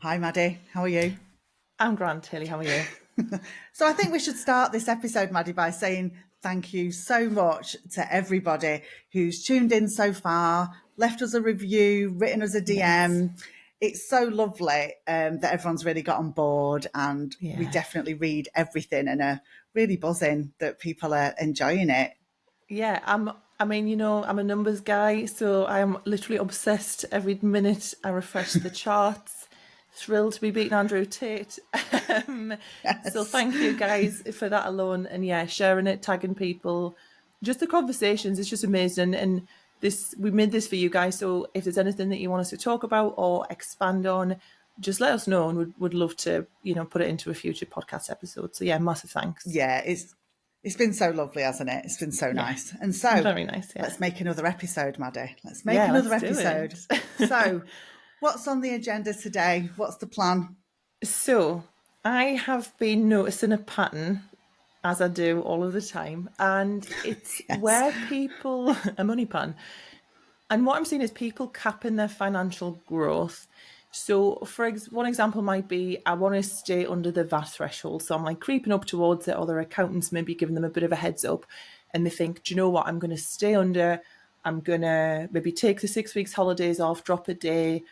Hi, Maddie. How are you? I'm grand, Tilly. How are you? So I think we should start this episode, Maddie, by saying thank you so much to everybody who's tuned in so far, left us a review, written us a Yes. DM. It's so lovely that everyone's really got on board, and we Yeah. definitely read everything and are really buzzing that people are enjoying it. Yeah. I'm a numbers guy, so I'm literally obsessed every minute I refresh the charts. Thrilled to be beating Andrew Tate. Um, so Yes. thank you guys for that alone. And yeah, sharing it, tagging people, just the conversations. It's just amazing. And we made this for you guys. So if there's anything that you want us to talk about or expand on, just let us know, and would love to, put it into a future podcast episode. So yeah, massive thanks. Yeah, it's been so lovely, hasn't it? It's been so Yeah, nice. And so very nice. Yeah, let's make another episode, Maddie. Let's make yeah, another let's do episode. it. So, what's on the agenda today? What's the plan? So I have been noticing a pattern, as I do all of the time, and it's Yes. where people a money pan. And what I'm seeing is people capping their financial growth. So, one example might be I want to stay under the VAT threshold. So I'm like creeping up towards it, or their accountants maybe giving them a bit of a heads up. And they think, do you know what? I'm going to stay under. I'm going to maybe take the 6 weeks holidays off, drop a day,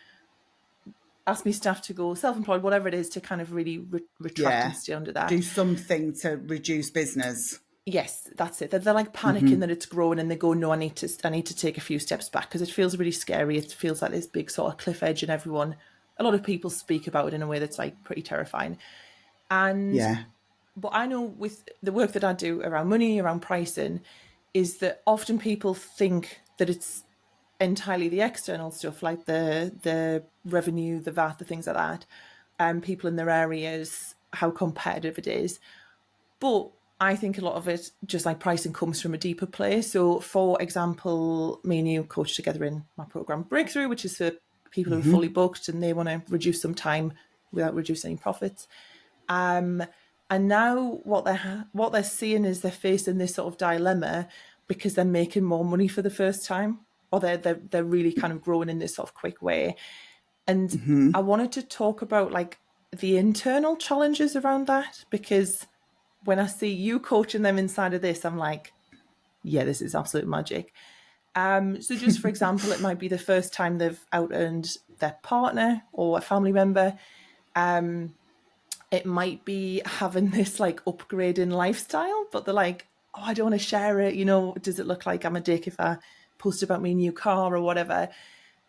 ask me staff to go self-employed, whatever it is, to kind of really retract and Yeah. stay under that. Do something to reduce business. Yes, that's it. They're like panicking that it's growing, and they go, "No, I need to take a few steps back," because it feels really scary. It feels like this big sort of cliff edge, and a lot of people speak about it in a way that's like pretty terrifying. And Yeah. but I know with the work that I do around money, around pricing, is that often people think that it's entirely the external stuff, like the revenue, the VAT, the things like that, and people in their areas, how competitive it is. But I think a lot of it, just like pricing, comes from a deeper place. So, for example, me and you coach together in my program Breakthrough, which is for people who are fully booked and they want to reduce some time without reducing any profits. And now what they're seeing is they're facing this sort of dilemma because they're making more money for the first time, or they're really kind of growing in this sort of quick way. And I wanted to talk about like the internal challenges around that, because when I see you coaching them inside of this, I'm like, yeah, this is absolute magic. So just for example, it might be the first time they've out earned their partner or a family member. It might be having this like upgrading lifestyle, but they're like, oh, I don't want to share it. Does it look like I'm a dick if I post about my new car or whatever?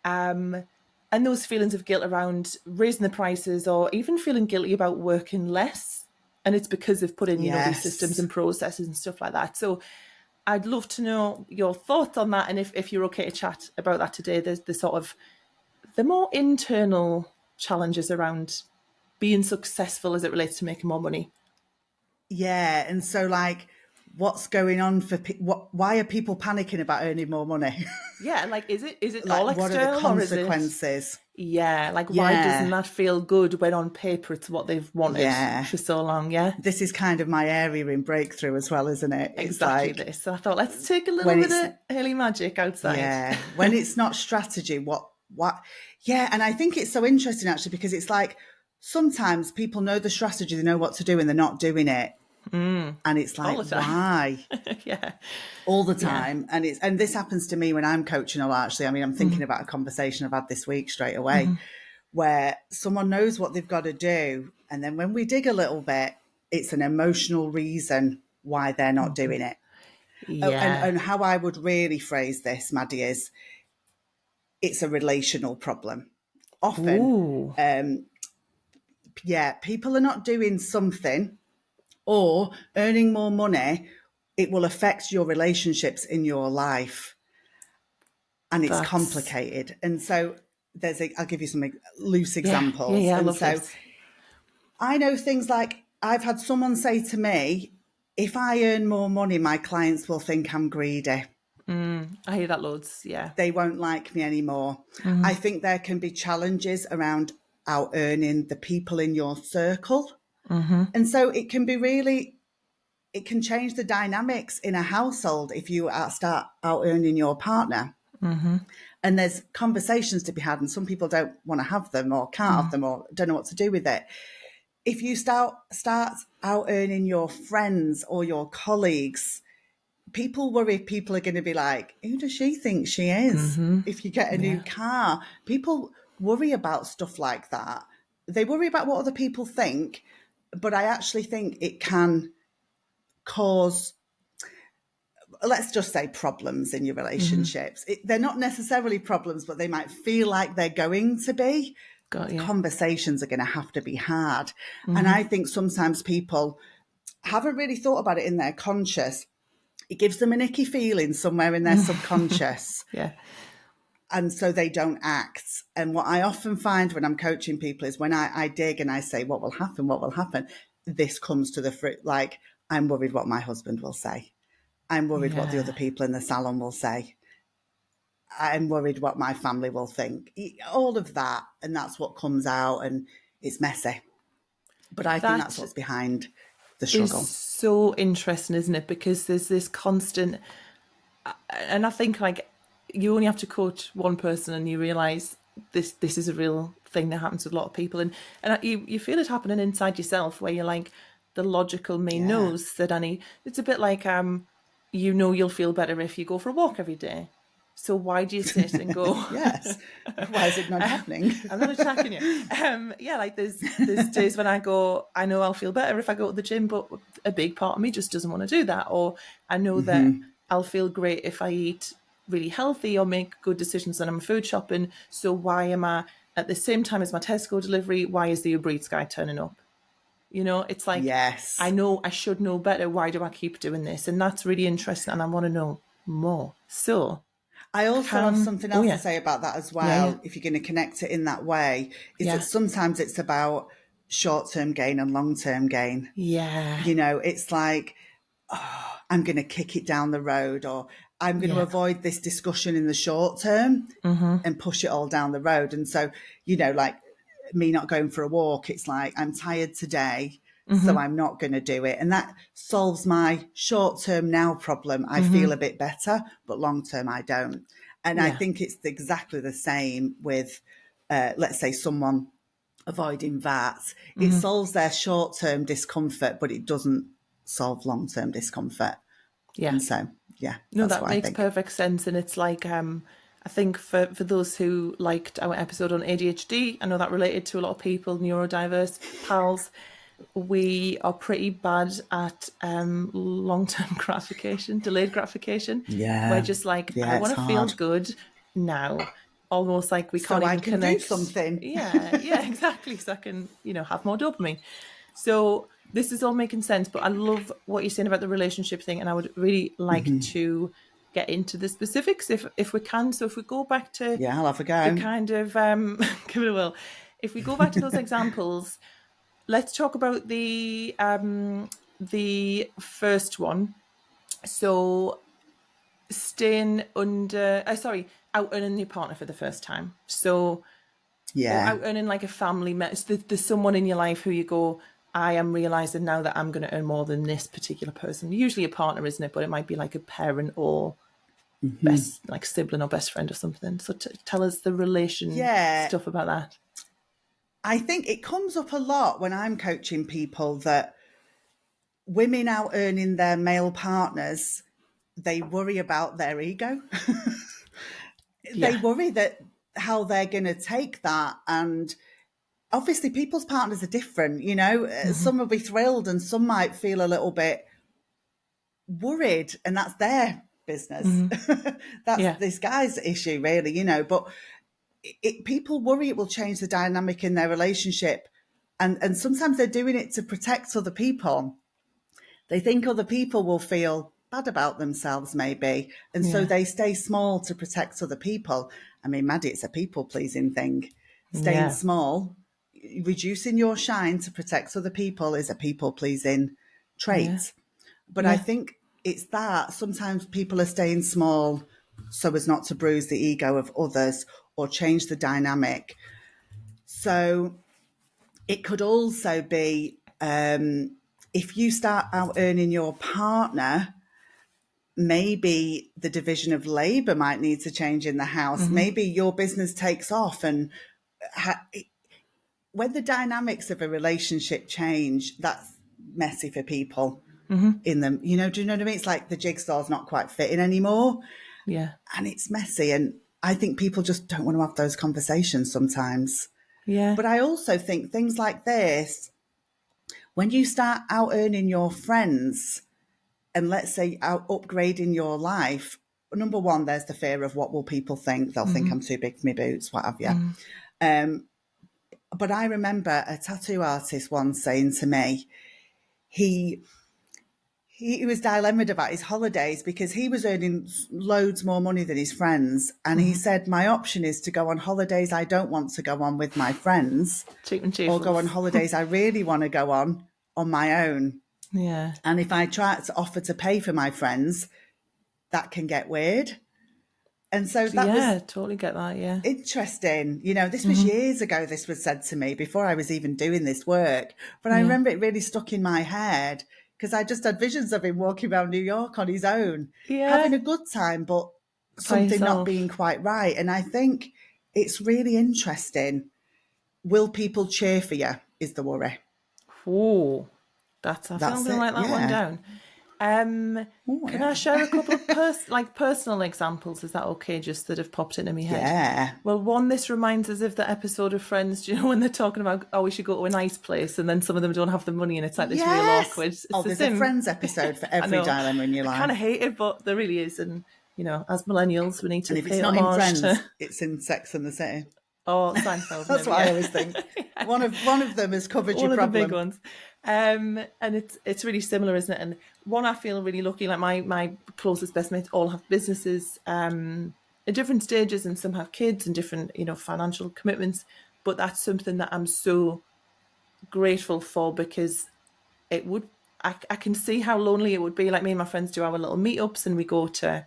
And those feelings of guilt around raising the prices, or even feeling guilty about working less. And it's because they've put in, these systems Yes. and processes and stuff like that. So I'd love to know your thoughts on that. And if you're okay to chat about that today, there's the sort of the more internal challenges around being successful as it relates to making more money. Yeah. And so, like, what's going on for why are people panicking about earning more money? Yeah, like is it all Like, what are the external, or is it, consequences? yeah, like why doesn't Yeah. that feel good when on paper it's what they've wanted Yeah. for so long? Yeah. This is kind of my area in Breakthrough as well, isn't it? It's Exactly like this. So I thought, let's take a little when bit it's of Haley magic outside. yeah, when it's not strategy, what yeah, and I think it's so interesting actually because it's like sometimes people know the strategy, they know what to do and they're not doing it. And it's All like, the time. why? Yeah. All the Yeah. time. And this happens to me when I'm coaching a lot actually. I mean, I'm thinking about a conversation I've had this week straight away where someone knows what they've got to do. And then when we dig a little bit, it's an emotional reason why they're not doing it. Oh, Yeah. and how I would really phrase this, Maddie, is it's a relational problem. Often, Ooh. yeah, people are not doing something or earning more money. It will affect your relationships in your life, and it's That's, complicated. And so I'll give you some loose yeah. Yeah. examples. Yeah. I And love so this. I know things like I've had someone say to me, if I earn more money, my clients will think I'm greedy. I hear that loads. Yeah. They won't like me anymore. I think there can be challenges around out earning the people in your circle. And so it can change the dynamics in a household if you start out earning your partner. And there's conversations to be had, and some people don't want to have them or can't have them or don't know what to do with it. If you start out earning your friends or your colleagues, people worry people are going to be like, who does she think she is? If you get a new car, people worry about stuff like that. They worry about what other people think, but I actually think it can cause, let's just say, problems in your relationships. They're not necessarily problems, but they might feel like they're going to be. Conversations are going to have to be had. And I think sometimes people haven't really thought about it in their conscious. It gives them an icky feeling somewhere in their subconscious. And so they don't act. And what I often find when I'm coaching people is when I dig and I say, what will happen? This comes to the fruit. Like, I'm worried what my husband will say. I'm worried what the other people in the salon will say. I'm worried what my family will think. All of that. And that's what comes out, and it's messy. But I think that's what's behind the struggle. It's so interesting, isn't it? Because there's this constant, and I think like you only have to coach one person and you realise this is a real thing that happens with a lot of people. And you feel it happening inside yourself, where you're like, the logical me knows that it's a bit like, you'll feel better if you go for a walk every day. So why do you sit and go? Yes. Why is it not happening? I'm not attacking you. Like there's days when I go, I know I'll feel better if I go to the gym, but a big part of me just doesn't want to do that. Or I know that I'll feel great if I eat really healthy or make good decisions when I'm food shopping. So why am I, at the same time as my Tesco delivery, why is the Uber Eats guy turning up? It's like, I know I should know better. Why do I keep doing this? And that's really interesting, and I want to know more. So I also have something else to say about that as well, if you're going to connect it in that way, is that sometimes it's about short-term gain and long-term gain. It's like, I'm going to kick it down the road, or I'm going to avoid this discussion in the short term and push it all down the road. And so, like me not going for a walk, it's like, I'm tired today, so I'm not going to do it. And that solves my short-term now problem. I feel a bit better, but long-term I don't. And I think it's exactly the same with, let's say, someone avoiding VAT. It solves their short-term discomfort, but it doesn't solve long-term discomfort. And so, no, that makes perfect sense. And it's like, I think for those who liked our episode on ADHD, I know that related to a lot of people, neurodiverse pals. We are pretty bad at long-term gratification, delayed gratification. We're just like, I want to feel good now. Almost like we can't even connect. Do something. Exactly. So I can, have more dopamine. So this is all making sense, but I love what you're saying about the relationship thing, and I would really like to get into the specifics if we can. So if we go back to I'll have a go. The kind of give it a whirl. If we go back to those examples, let's talk about the first one. So staying out earning your partner for the first time. So out earning like a family member. There's someone in your life who you go, I am realising now that I'm going to earn more than this particular person. Usually a partner, isn't it? But it might be like a parent or best, like sibling or best friend or something. So tell us the relation stuff about that. I think it comes up a lot when I'm coaching people that women out earning their male partners, they worry about their ego. They worry that how they're going to take that. And obviously people's partners are different, some will be thrilled and some might feel a little bit worried, and that's their business. That's this guy's issue, really, but people worry it will change the dynamic in their relationship. And sometimes they're doing it to protect other people. They think other people will feel bad about themselves, maybe. And so they stay small to protect other people. I mean, Maddie, it's a people-pleasing thing. Staying small, reducing your shine to protect other people is a people-pleasing trait. But I think it's that sometimes people are staying small so as not to bruise the ego of others or change the dynamic. So it could also be if you start out earning your partner, maybe the division of labour might need to change in the house. Maybe your business takes off, and when the dynamics of a relationship change, that's messy for people in them. Do you know what I mean? It's like the jigsaw's not quite fitting anymore. Yeah. And it's messy. And I think people just don't want to have those conversations sometimes. Yeah. But I also think things like this, when you start out earning your friends and let's say out upgrading your life, number one, there's the fear of what will people think. They'll think I'm too big for my boots, what have you. But I remember a tattoo artist once saying to me, he was dilemmaed about his holidays because he was earning loads more money than his friends. And he said, my option is to go on holidays I don't want to go on with my friends, Cheap and or go on holidays I really want to go on my own. Yeah. And if I try to offer to pay for my friends, that can get weird. And so that was totally get that. Yeah. interesting. This was years ago, this was said to me before I was even doing this work. But I remember it really stuck in my head because I just had visions of him walking around New York on his own, having a good time, but something not being quite right. And I think it's really interesting. Will people cheer for you is the worry. Oh, I think I'm going to write that one down. Can I share a couple of personal examples? Is that okay? Just that have popped into my head. Yeah. Well, one, this reminds us of the episode of Friends. Do you know when they're talking about, we should go to a nice place, and then some of them don't have the money, and it's like this real awkward. It's there's a Friends episode for every dilemma in your life. I kind of hate it, but there really is, and as millennials, we need to. And if it's not in Friends, it's in Sex and the City. Oh, Seinfeld. That's what I always think. One of them has covered your problem. One of the big ones. And it's really similar, isn't it? And one, I feel really lucky. Like my closest best mates all have businesses at different stages, and some have kids and different financial commitments. But that's something that I'm so grateful for, because it would I can see how lonely it would be. Like, me and my friends do our little meetups, and we go to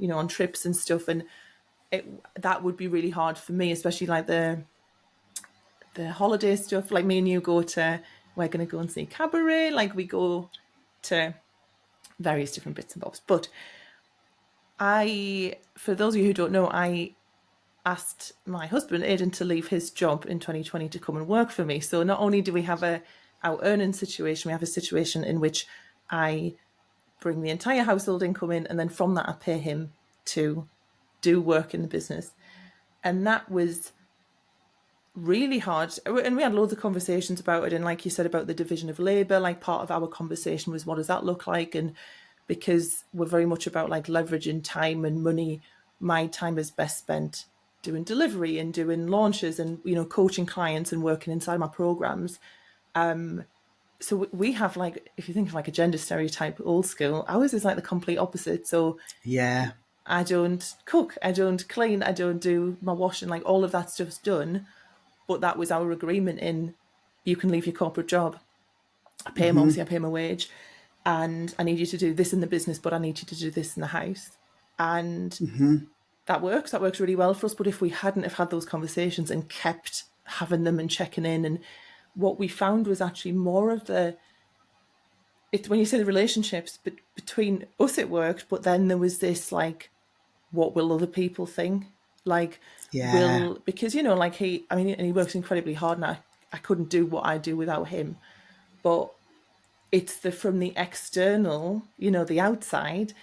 on trips and stuff, and that would be really hard for me, especially like the holiday stuff. Like, me and you we're going to go and see Cabaret, like we go to various different bits and bobs. But for those of you who don't know, I asked my husband Aidan to leave his job in 2020 to come and work for me. So not only do we have our earning situation, we have a situation in which I bring the entire household income in, and then from that I pay him to do work in the business. And that was really hard, and we had loads of conversations about it. And like you said about the division of labour, like part of our conversation was, what does that look like? And because we're very much about like leveraging time and money, my time is best spent doing delivery and doing launches and coaching clients and working inside my programs. So we have, like, if you think of like a gender stereotype, old school, ours is like the complete opposite. So yeah, I don't cook, I don't clean, I don't do my washing, like all of that stuff's done. But that was our agreement in, you can leave your corporate job. I pay him, obviously I pay him a wage, and I need you to do this in the business, but I need you to do this in the house. And that works really well for us. But if we hadn't have had those conversations and kept having them and checking in, and what we found was actually more of when you say the relationships between us, it worked, but then there was this like, what will other people think? Like, because like he works incredibly hard, and I couldn't do what I do without him. But it's from the external, the outside.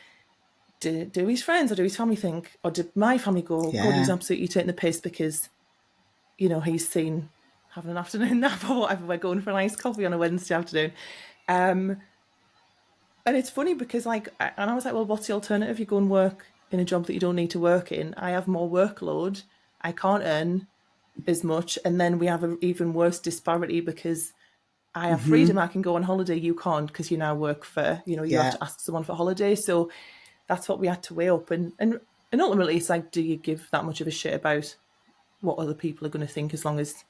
Do his friends or do his family think, or did my family go, God, he's absolutely taking the piss because he's seen having an afternoon nap or whatever, we're going for an iced coffee on a Wednesday afternoon. And it's funny because and I was like, well, what's the alternative? You go and work in a job that you don't need to work in. I have more workload. I can't earn as much. And then we have an even worse disparity because I have freedom. I can go on holiday. You can't, because you now work for, you have to ask someone for holiday. So that's what we had to weigh up. And ultimately it's like, do you give that much of a shit about what other people are going to think, as long as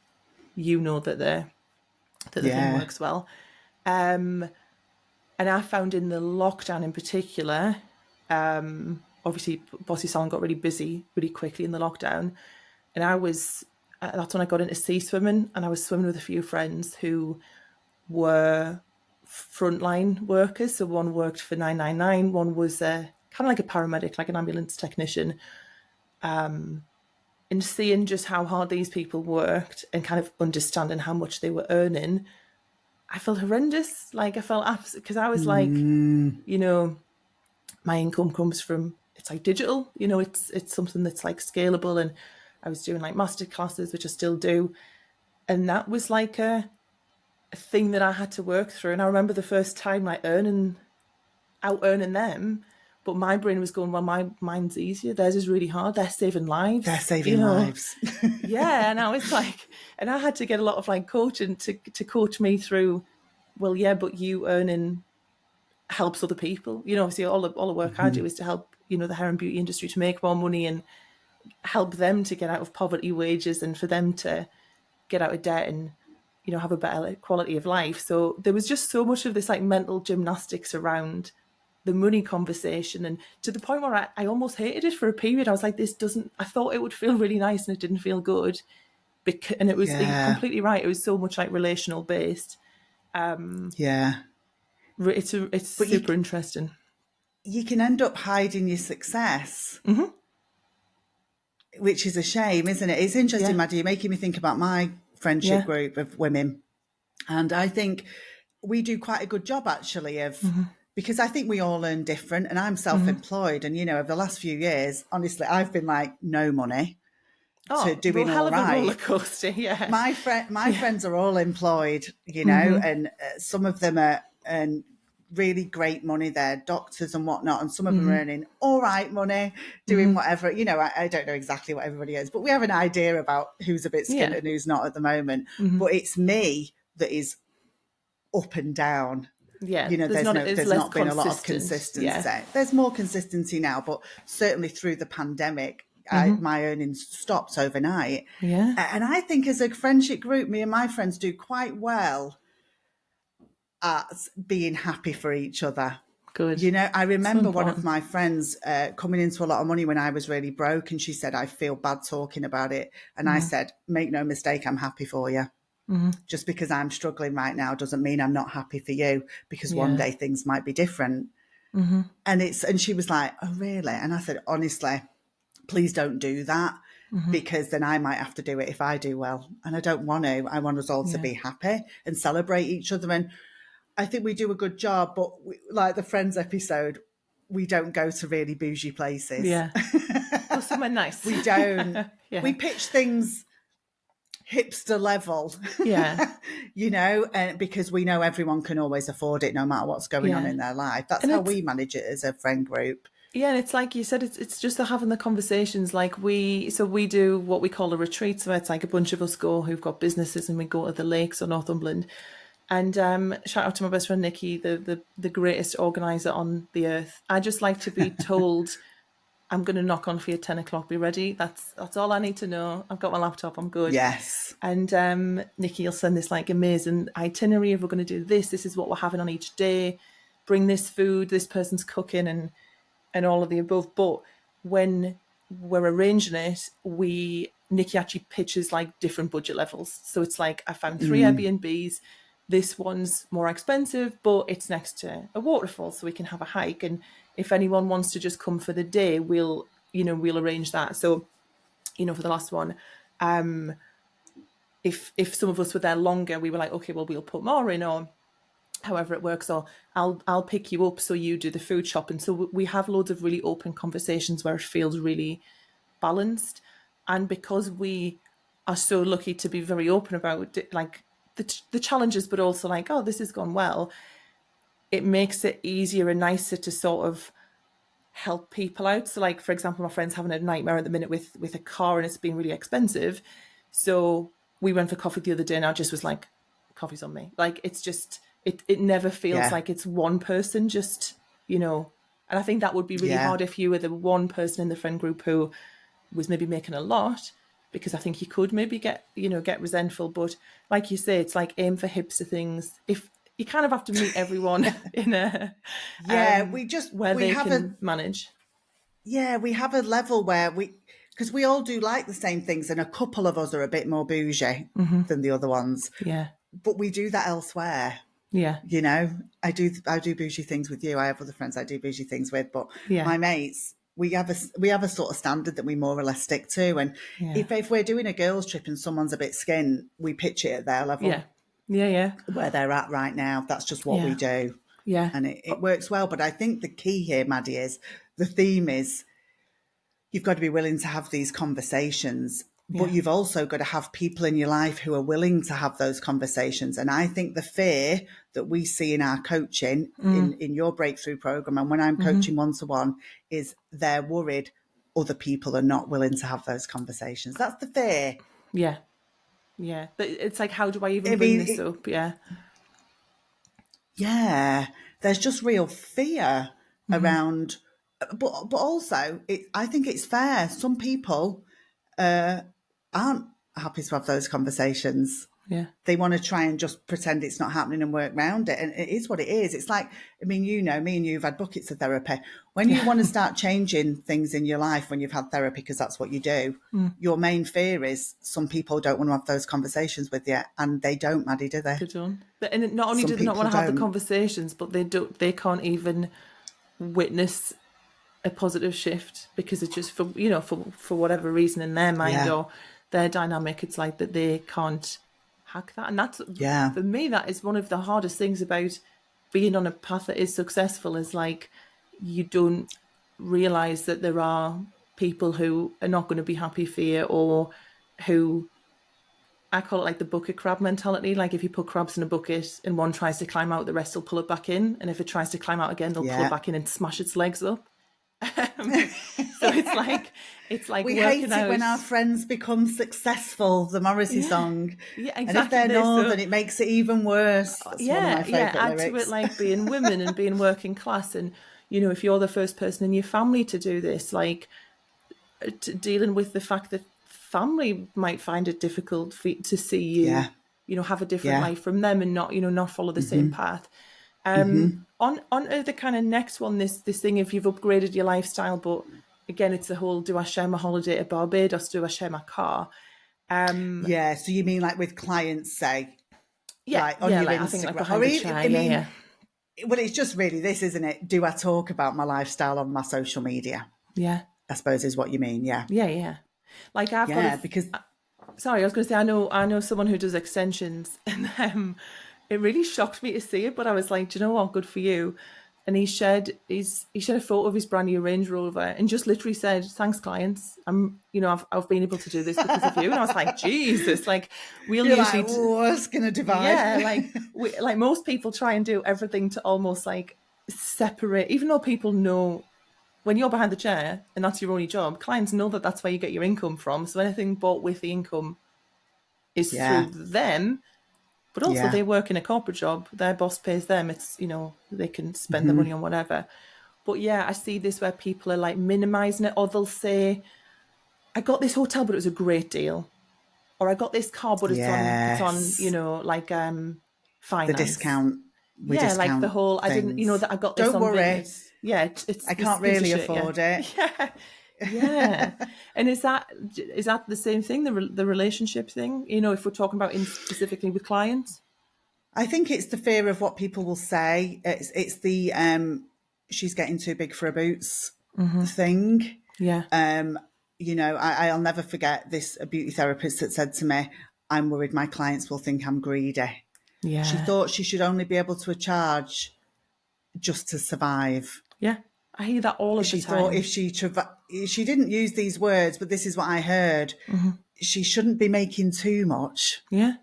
you know that the thing works well? And I found in the lockdown in particular, obviously Bossy Salon got really busy really quickly in the lockdown, and that's when I got into sea swimming, and I was swimming with a few friends who were frontline workers. So one worked for 999, one was a kind of like a paramedic, like an ambulance technician, and seeing just how hard these people worked and kind of understanding how much they were earning, I felt horrendous. Like I felt because I was like, my income comes from, it's like digital, it's something that's like scalable, and I was doing like master classes, which I still do, and that was like a thing that I had to work through. And I remember the first time like out earning them, but my brain was going, well, mine's easier, theirs is really hard, they're saving lives. They're saving lives. Yeah, and I was like, and I had to get a lot of like coaching to coach me through, well, yeah, but you earning helps other people. Obviously all the work I do is to help, the hair and beauty industry to make more money and help them to get out of poverty wages and for them to get out of debt and, have a better quality of life. So there was just so much of this like mental gymnastics around the money conversation, and to the point where I almost hated it for a period. I was like, I thought it would feel really nice and it didn't feel good. And it was You're completely right. It was so much like relational based. Yeah. It's super interesting. You can end up hiding your success, which is a shame, isn't it? It's interesting, Maddie, you're making me think about my friendship group of women. And I think we do quite a good job actually of, because I think we all earn different, and I'm self-employed. And, over the last few years, honestly, I've been like no money to doing all right. Roller coaster, yeah. My friends are all employed, and some of them are earn really great money. They're doctors and whatnot, and some of them are earning all right money, doing whatever. I don't know exactly what everybody is, but we have an idea about who's a bit skint and who's not at the moment. But it's me that is up and down. Yeah, there's not been a lot of consistency. Yeah. There's more consistency now, but certainly through the pandemic, my earnings stopped overnight. Yeah. And I think as a friendship group, me and my friends do quite well at being happy for each other. Good. I remember one of my friends coming into a lot of money when I was really broke, and she said, I feel bad talking about it. And I said, make no mistake, I'm happy for you. Just because I'm struggling right now doesn't mean I'm not happy for you, because one day things might be different. And she was like, oh, really? And I said, honestly, please don't do that, because then I might have to do it if I do well. And I don't want to. I want us all to be happy and celebrate each other. And I think we do a good job, but like the Friends episode, we don't go to really bougie places. Yeah. Or somewhere nice. We don't. We pitch things hipster level. Yeah. And because we know everyone can always afford it no matter what's going on in their life. That's how we manage it as a friend group. Yeah, and it's like you said, it's just having the conversations. Like we do what we call a retreat. So it's like a bunch of us go who've got businesses, and we go to the lakes or Northumberland. And shout out to my best friend Nikki, the greatest organizer on the earth. I just like to be told, I'm going to knock on for you at 10 o'clock. Be ready. That's all I need to know. I've got my laptop. I'm good. Yes. And Nikki will send this like amazing itinerary of, we're going to do this. This is what we're having on each day. Bring this food. This person's cooking and all of the above. But when we're arranging it, Nikki actually pitches like different budget levels. So it's like, I found 3 Airbnbs. This one's more expensive, but it's next to a waterfall, so we can have a hike. And if anyone wants to just come for the day, we'll arrange that. So, for the last one, if some of us were there longer, we were like, okay, well, we'll put more in, or however it works, or I'll pick you up so you do the food shopping. So we have loads of really open conversations where it feels really balanced. And because we are so lucky to be very open about it, like the challenges, but also like, oh, this has gone well, it makes it easier and nicer to sort of help people out. So like, for example, my friend's having a nightmare at the minute with a car, and it's been really expensive. So we went for coffee the other day, and I just was like, coffee's on me. Like, it's just, it never feels like it's one person just, and I think that would be really hard if you were the one person in the friend group who was maybe making a lot, because I think you could maybe get resentful. But like you say, it's like aim for hipster things. If you kind of have to meet everyone in a where they can manage. Yeah, we have a level where because we all do like the same things, and a couple of us are a bit more bougie than the other ones. Yeah, but we do that elsewhere. Yeah. You know, I do bougie things with you. I have other friends I do bougie things with, but Yeah. my mates, we have a sort of standard that we more or less stick to. And Yeah. if we're doing a girls' trip and someone's a bit skint, we pitch it at their level. Yeah. Yeah. Where they're at right now. That's just what we do. Yeah. And it works well. But I think the key here, Maddie, is the theme is you've got to be willing to have these conversations, but you've also got to have people in your life who are willing to have those conversations. And I think the fear that we see in our coaching, in your breakthrough program, and when I'm coaching one-to-one, is they're worried other people are not willing to have those conversations. That's the fear. Yeah. Yeah. But it's like, how do I even bring this up? Yeah. Yeah. There's just real fear around, but also I think it's fair. Some people aren't happy to have those conversations. Yeah. They want to try and just pretend it's not happening and work around it. And it is what it is. It's like, I mean, you know, me and you've had buckets of therapy. When you want to start changing things in your life, when you've had therapy, because that's what you do, your main fear is some people don't want to have those conversations with you. And they don't, Maddie, do they? They don't. And not only do they not want to have the conversations, but they can't even witness a positive shift because it's just for whatever reason in their mind or their dynamic, it's like that they can't hack that. And that's for me, that is one of the hardest things about being on a path that is successful, is like you don't realize that there are people who are not going to be happy for you, or who, I call it like the bucket crab mentality. Like if you put crabs in a bucket and one tries to climb out, the rest will pull it back in, and if it tries to climb out again, they'll pull it back in and smash its legs up. So it's like we hate it when our friends become successful, the Morrissey song. Yeah, exactly. And if they're northern, it makes it even worse. That's one of my favourite add lyrics. to it like being women and being working class, and if you're the first person in your family to do this, like dealing with the fact that family might find it difficult to see you have a different life from them, and not follow the same path. On the kind of next one, this thing, if you've upgraded your lifestyle, but again, it's the whole, do I share my holiday to Barbados? Do I share my car? So you mean like with clients, say? Like on your like, Instagram. I think like behind the chair, Well, it's just really this, isn't it? Do I talk about my lifestyle on my social media? Yeah. I suppose is what you mean, yeah. Yeah. Like I've got because sorry, I was going to say, I know someone who does extensions, and it really shocked me to see it, but I was like, do you know what? Good for you. And he shared a photo of his brand new Range Rover and just literally said, "Thanks, clients. I've been able to do this because of you." And I was like, Jesus, like we'll you're usually like, what's gonna divide? Yeah, like most people try and do everything to almost like separate, even though people know when you're behind the chair and that's your only job, clients know that that's where you get your income from. So anything bought with the income is through them. But also they work in a corporate job. Their boss pays them. It's, they can spend the money on whatever. But yeah, I see this where people are like minimizing it, or they'll say, I got this hotel, but it was a great deal. Or I got this car, but it's on, like finance. The discount. Like the whole, things. I didn't, that I got this Don't on worry. Vegas. Yeah, I can't really afford it. Yeah. And is that the same thing, the relationship thing, if we're talking about specifically with clients? I think it's the fear of what people will say. It's the she's getting too big for her boots thing. Yeah. I'll never forget a beauty therapist that said to me, "I'm worried my clients will think I'm greedy." Yeah. She thought she should only be able to charge just to survive. Yeah. I hear that all of the time. She thought if she didn't use these words, but this is what I heard, she shouldn't be making too much. Yeah.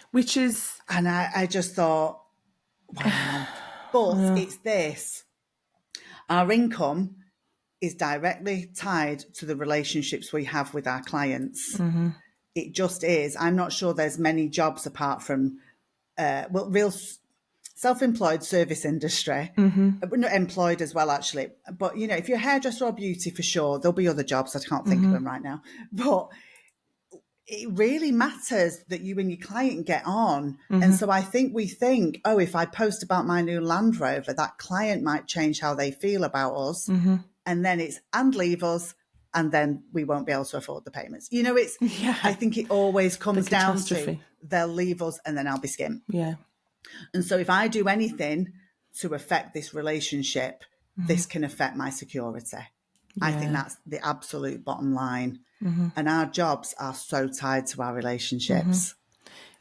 Which is... And I just thought, wow. But it's this. Our income is directly tied to the relationships we have with our clients. It just is. I'm not sure there's many jobs apart from, real... self-employed service industry, not employed as well, actually. But, if you're a hairdresser or beauty, for sure, there'll be other jobs. I can't think of them right now. But it really matters that you and your client get on. And so I think we think, if I post about my new Land Rover, that client might change how they feel about us. And then and leave us. And then we won't be able to afford the payments. I think it always comes down to they'll leave us and then I'll be skint. Yeah. And so if I do anything to affect this relationship, this can affect my security. I think that's the absolute bottom line. And our jobs are so tied to our relationships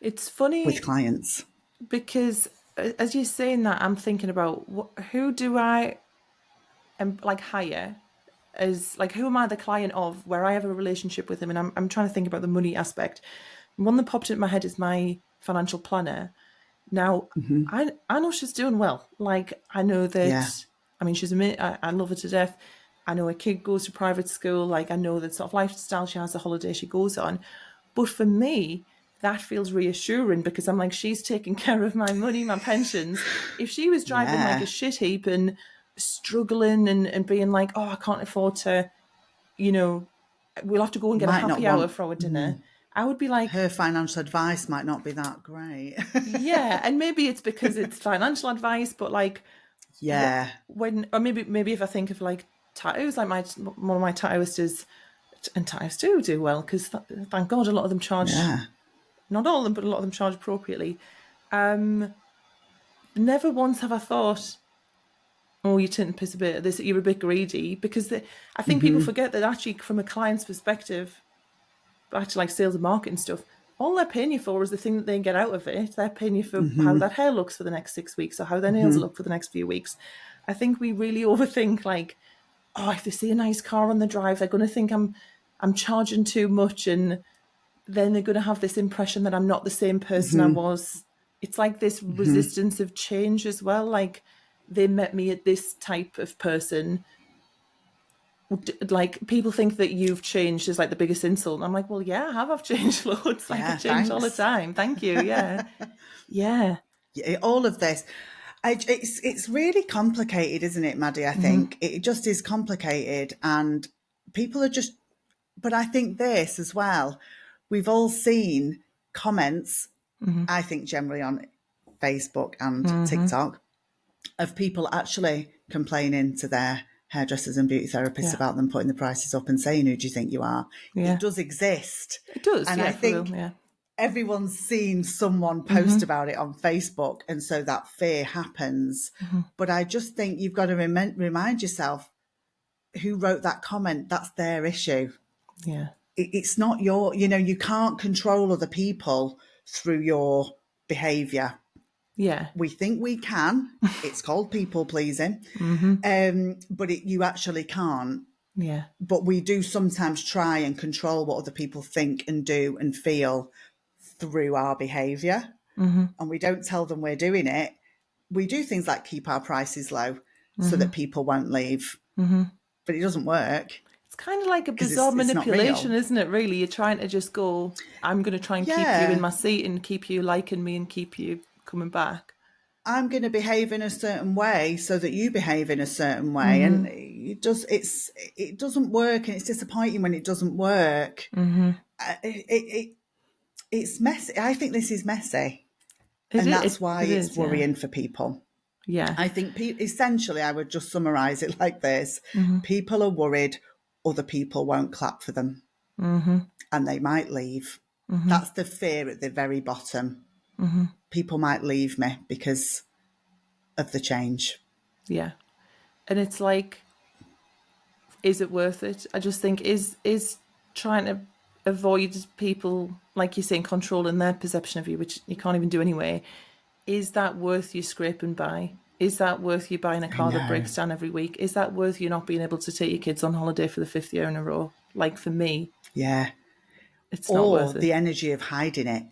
It's funny with clients. because as you're saying that, I'm thinking about who do I like hire as, like, who am I the client of where I have a relationship with them, and I'm trying to think about the money aspect. One that popped into my head is my financial planner. Now, I know she's doing well. Like, I know that, Yeah. I mean, she's I love her to death. I know her kid goes to private school. Like, I know the sort of lifestyle she has, the holiday she goes on. But for me, that feels reassuring because I'm like, she's taking care of my money, my pensions. If she was driving like a Yeah. shit heap and struggling and being like, oh, I can't afford to, we'll have to go and get a Might not happy hour want, for our dinner, I would be like, her financial advice might not be that great. yeah. And maybe it's because it's financial advice, but like, Yeah. or maybe if I think of like tattoos, like one of my tattooists, and tattooists do well because thank God a lot of them charge, Yeah. not all of them, but a lot of them charge appropriately. Never once have I thought, oh, you're taking the piss a bit of this, you're a bit greedy, because I think people forget that actually from a client's perspective, back to like sales and marketing stuff, all they're paying you for is the thing that they get out of it. They're paying you for how that hair looks for the next 6 weeks or how their nails look for the next few weeks. I think we really overthink, like, oh, if they see a nice car on the drive, they're going to think I'm charging too much, and then they're going to have this impression that I'm not the same person I was. It's like this resistance of change as well. Like, they met me at this type of person. Like, people think that you've changed is like the biggest insult. And I'm like, well, yeah, I have. I've changed loads. Like, I Yeah. change all the Thanks. time. Thank you. Yeah. Yeah. Yeah, all of this. It's really complicated, isn't it, Maddie? I think it just is complicated, and people are just. But I think this as well. We've all seen comments. I think generally on Facebook and TikTok of people actually complaining to their hairdressers and beauty therapists Yeah. about them putting the prices up and saying, "Who do you think you are?" Yeah. It does exist. It does. And Yeah. I For real. think Yeah. everyone's seen someone post about it on Facebook, and so that fear happens. But I just think you've got to remind yourself who wrote that comment. That's their issue. Yeah. It's not your, you can't control other people through your behaviour. Yeah. We think we can. It's called people pleasing, but you actually can't. Yeah. But we do sometimes try and control what other people think and do and feel through our behaviour. And we don't tell them we're doing it. We do things like keep our prices low so that people won't leave. But it doesn't work It's kind of like a because bizarre it's not manipulation, real. isn't it, really? You're trying to just go, I'm going to try and keep you in Yeah, my seat and keep you liking me and keep you coming back. I'm going to behave in a certain way so that you behave in a certain way. And it doesn't work, and it's disappointing when it doesn't work. It's messy. I think this is messy. And that's why It it's is, yeah. worrying for people. Yeah. I think essentially I would just summarise it like this. People are worried other people won't clap for them and they might leave. That's the fear at the very bottom. People might leave me because of the change. Yeah. And it's like, is it worth it? I just think is trying to avoid people, like you're saying, controlling their perception of you, which you can't even do anyway. Is that worth you scraping by? Is that worth you buying a car that breaks down every week? Is that worth you not being able to take your kids on holiday for the 5th year in a row? Like, for me, Yeah. it's not Or worth it. the energy of hiding it.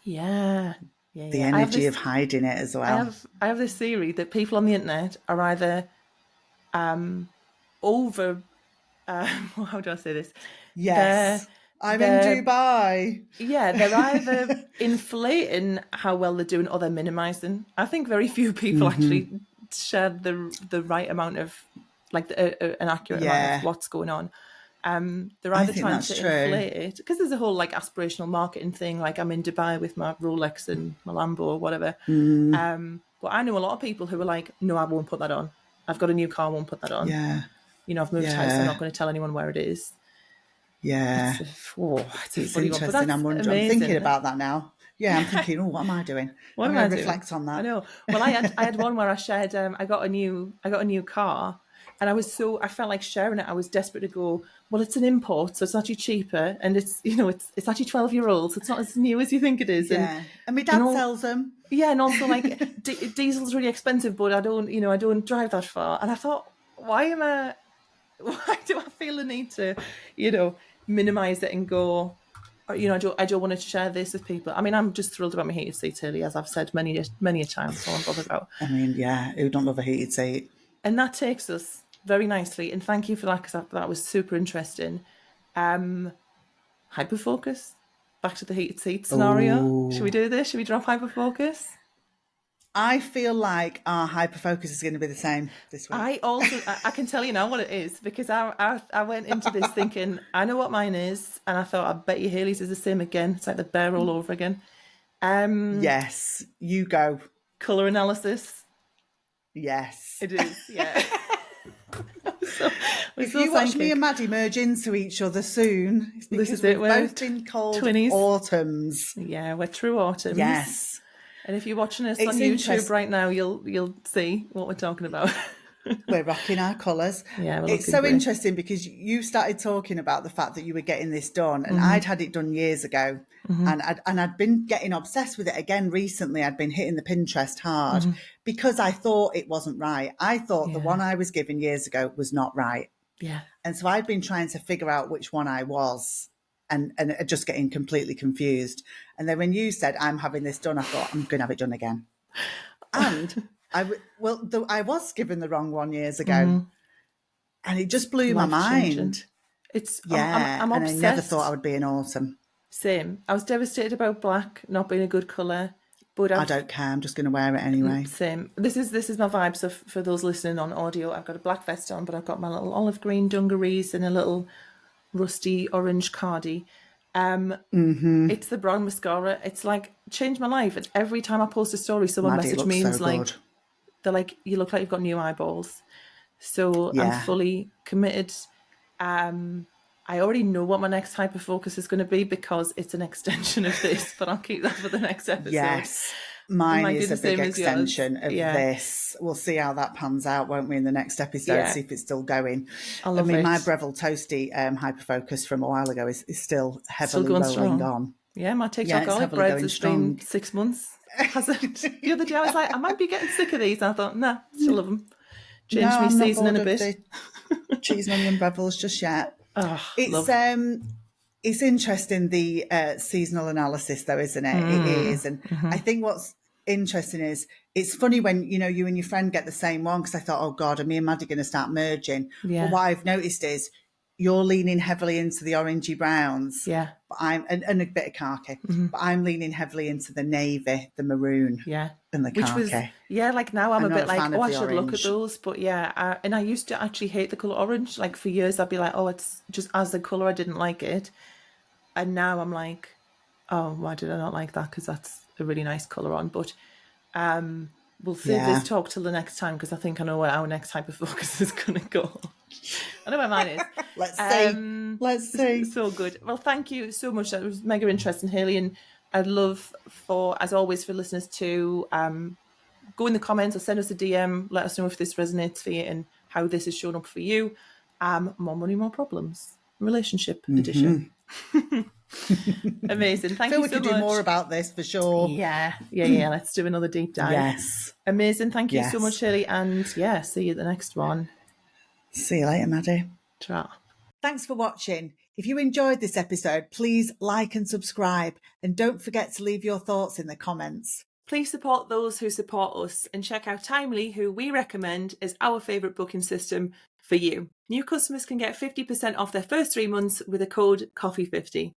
Yeah. The energy of hiding it as well. I have this theory that people on the internet are either over how do I say this? Yes. I'm in Dubai. Yeah, they're either inflating how well they're doing or they're minimizing. I think very few people actually share the right amount of, like, an accurate amount of what's going on. They're either trying to inflate it because there's a whole like aspirational marketing thing, like I'm in Dubai with my Rolex and my Lambo or whatever. But I know a lot of people who are like, no, I won't put that on. I've got a new car, I won't put that on. Yeah. I've moved house, I'm not going to tell anyone where it is. Yeah. It's a funny interesting. one, but I'm thinking about that now. Yeah, I'm thinking, oh, what am I doing? What I'm am going I to doing? reflect on that. I know. Well, I had one where I shared. I got a new car, and I felt like sharing it. I was desperate to go. Well, it's an import, so it's actually cheaper, and it's actually 12-year old, so it's not as new as you think it is. Yeah. And my And dad all, sells them. yeah, and also like diesel's really expensive, but I don't drive that far. And I thought, why do I feel the need to, minimize it and go, I don't want to share this with people. I mean, I'm just thrilled about my heated seats, Haley, as I've said many a time. That's all I'm bothered about. I mean, yeah, who don't love a heated seat? And that takes us very nicely, and thank you for that, because that was super interesting. Hyperfocus. Back to the heated seat scenario. Should we Oh, do this? Should we drop hyperfocus? I feel like our hyperfocus is going to be the same this week. I can tell you now what it is, because I went into this thinking, I know what mine is, and I thought, I bet you Haley's is the same again. It's like the bear all over again. Yes, you go. Colour analysis. Yes. It is, yeah. so, If you watch me and Maddie merge into each other soon, it's because This is it, we've both been called twinnies. autumns. Yeah, we're true autumns. Yes. And if you're watching us It's on YouTube right now, you'll see what we're talking about. We're rocking our colours. Yeah, we're it's looking so great. interesting because you started talking about the fact that you were getting this done, and I'd had it done years ago, and I'd been getting obsessed with it again recently. I'd been hitting the Pinterest hard because I thought it wasn't right. I thought the one I was given years ago was not right. Yeah. And so I'd been trying to figure out which one I was, and just getting completely confused. And then when you said, I'm having this done, I thought, I'm going to have it done again. And I was given the wrong one years ago, and it just blew my mind. It's I'm obsessed. and I never thought I would be an autumn. Same. I was devastated about black not being a good colour, but I don't care. I'm just going to wear it anyway. Same. This is my vibe. So for those listening on audio, I've got a black vest on, but I've got my little olive green dungarees and a little rusty orange cardi. It's the brown mascara. It's like changed my life. And every time I post a story, someone message me and they're like, you look like you've got new eyeballs. So I'm fully committed. I already know what my next hyperfocus is going to be because it's an extension of this, but I'll keep that for the next episode. Yes. Mine is a big extension of this. We'll see how that pans out, won't we, in the next episode, see if it's still going. I mean, my Breville Toasty hyperfocus from a while ago is still heavily rolling on. Yeah, my TikTok garlic breads has been 6 months. The other day I was like, I might be getting sick of these. And I thought, nah, still love them. Change me seasoning a bit. Cheese and onion Brevilles just yet. Oh, it's interesting, the seasonal analysis, though, isn't it? It is. And I think what's interesting is it's funny when, you and your friend get the same one, because I thought, oh, God, are me and Maddie going to start merging? Yeah. But what I've noticed is you're leaning heavily into the orangey browns. Yeah. But and a bit of khaki. But I'm leaning heavily into the navy, the maroon. Yeah. And the khaki. Like now I'm a bit like, I should orange. look at those. But and I used to actually hate the colour orange. Like for years I'd be like, oh, it's just as the colour, I didn't like it. And now I'm like, oh, why did I not like that? Because that's a really nice colour on. But we'll save this talk till the next time, because I think I know where our next hyperfocus is going to go. I know where mine is. Let's see. So good. Well, thank you so much. That was mega interesting, Haley. And I'd love as always, for listeners to go in the comments or send us a DM. Let us know if this resonates for you and how this has shown up for you. More money, more problems. Relationship edition. Amazing. Thank you so much. We could do more about this for sure. Yeah. Let's do another deep dive. Yes. Amazing. Thank you so much, Haley. And see you at the next one. See you later, Maddie. Ta. Thanks for watching. If you enjoyed this episode, please like and subscribe, and don't forget to leave your thoughts in the comments. Please support those who support us, and check out Timely, who we recommend as our favourite booking system for you. New customers can get 50% off their first 3 months with the code COFFEE50.